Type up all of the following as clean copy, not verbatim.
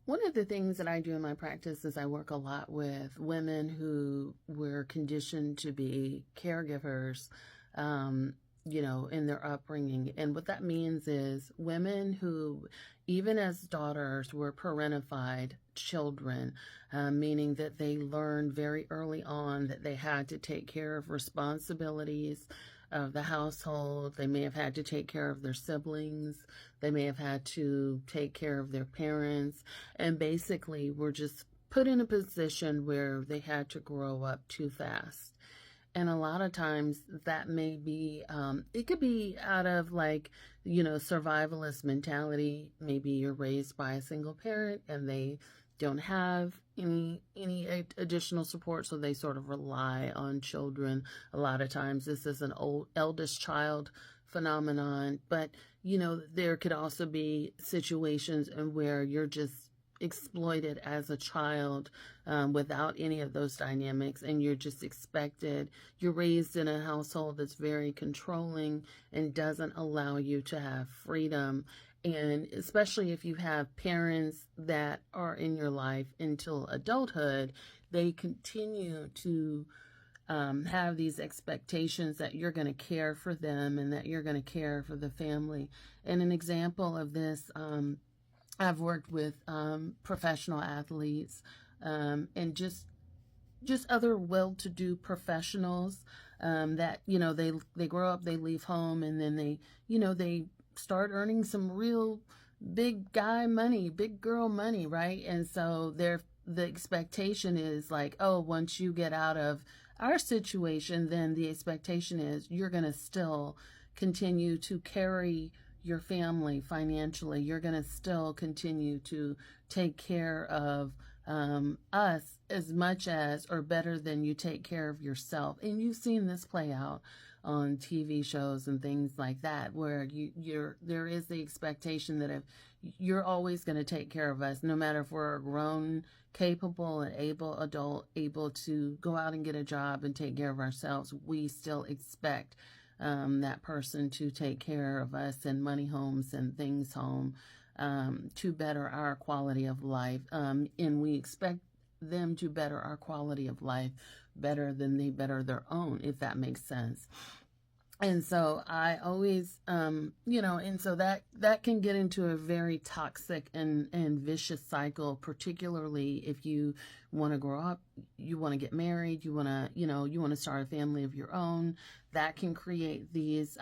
One of the things that I do in my practice is I work a lot with women who were conditioned to be caregivers, in their upbringing. And what that means is women who, even as daughters, were parentified children, meaning that they learned very early on that they had to take care of responsibilities of the household. They may have had to take care of their siblings. They may have had to take care of their parents, and basically were just put in a position where they had to grow up too fast. And a lot of times that may be, it could be out of survivalist mentality. Maybe you're raised by a single parent and they don't have any additional support, so they sort of rely on children. A lot of times this is an eldest child phenomenon, but there could also be situations in where you're just exploited as a child, without any of those dynamics, and you're just expected. You're raised in a household that's very controlling and doesn't allow you to have freedom. And especially if you have parents that are in your life until adulthood, they continue to have these expectations that you're going to care for them and that you're going to care for the family. And an example of this, I've worked with professional athletes, and just other well-to-do professionals, that they grow up, they leave home, and then they start earning some real big guy money, big girl money, right? And so the expectation is like, oh, once you get out of our situation, then the expectation is you're going to still continue to carry your family financially. You're going to still continue to take care of us as much as or better than you take care of yourself. And you've seen this play out on TV shows and things like that, where there is the expectation that if you're always going to take care of us, no matter if we're a grown, capable, and able adult, able to go out and get a job and take care of ourselves, we still expect that person to take care of us and money home, send things home, to better our quality of life. And we expect them to better our quality of life better than they better their own, if that makes sense. And so I always, and so that can get into a very toxic and vicious cycle, particularly if you want to grow up, you want to get married, you want to start a family of your own. That can create these,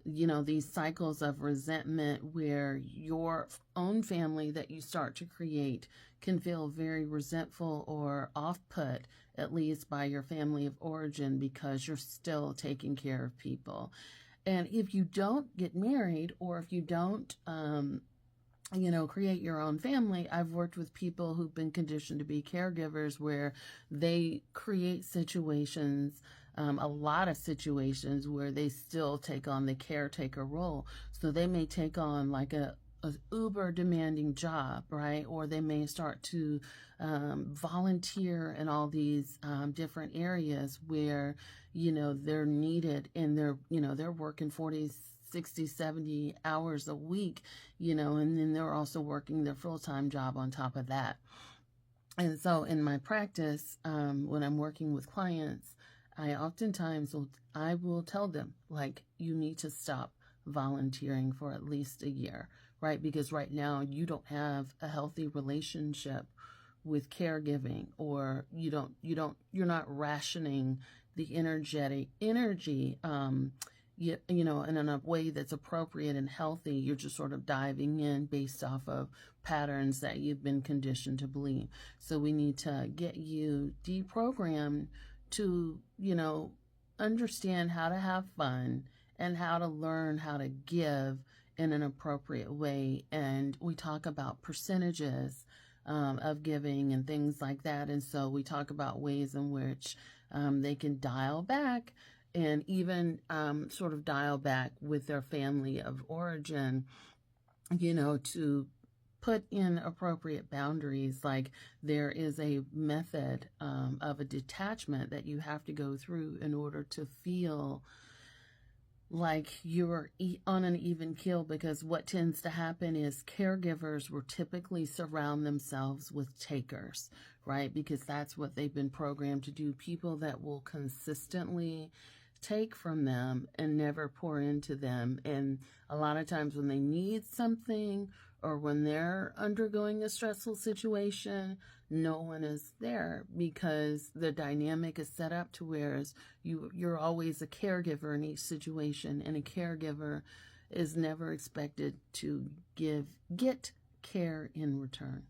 these cycles of resentment where your own family that you start to create can feel very resentful or off-put, at least by your family of origin, because you're still taking care of people. And if you don't get married, or if you don't, create your own family, I've worked with people who've been conditioned to be caregivers where they create situations, a lot of situations where they still take on the caretaker role. So they may take on like a uber demanding job, right? Or they may start to volunteer in all these different areas where, they're needed, and they're working 40, 60, 70 hours a week, and then they're also working their full-time job on top of that. And so in my practice, when I'm working with clients, I oftentimes will tell them, like, you need to stop volunteering for at least a year, right? Because right now you don't have a healthy relationship with caregiving, or you're not rationing the energy, in a way that's appropriate and healthy. You're just sort of diving in based off of patterns that you've been conditioned to believe. So we need to get you deprogrammed to, understand how to have fun and how to learn how to give in an appropriate way. And we talk about percentages of giving and things like that. And so we talk about ways in which they can dial back, and even sort of dial back with their family of origin, to put in appropriate boundaries. Like, there is a method of a detachment that you have to go through in order to feel like you're on an even keel, because what tends to happen is caregivers will typically surround themselves with takers, right? Because that's what they've been programmed to do. People that will consistently take from them and never pour into them. And a lot of times when they need something or when they're undergoing a stressful situation, no one is there, because the dynamic is set up to where you're always a caregiver in each situation, and a caregiver is never expected to get care in return.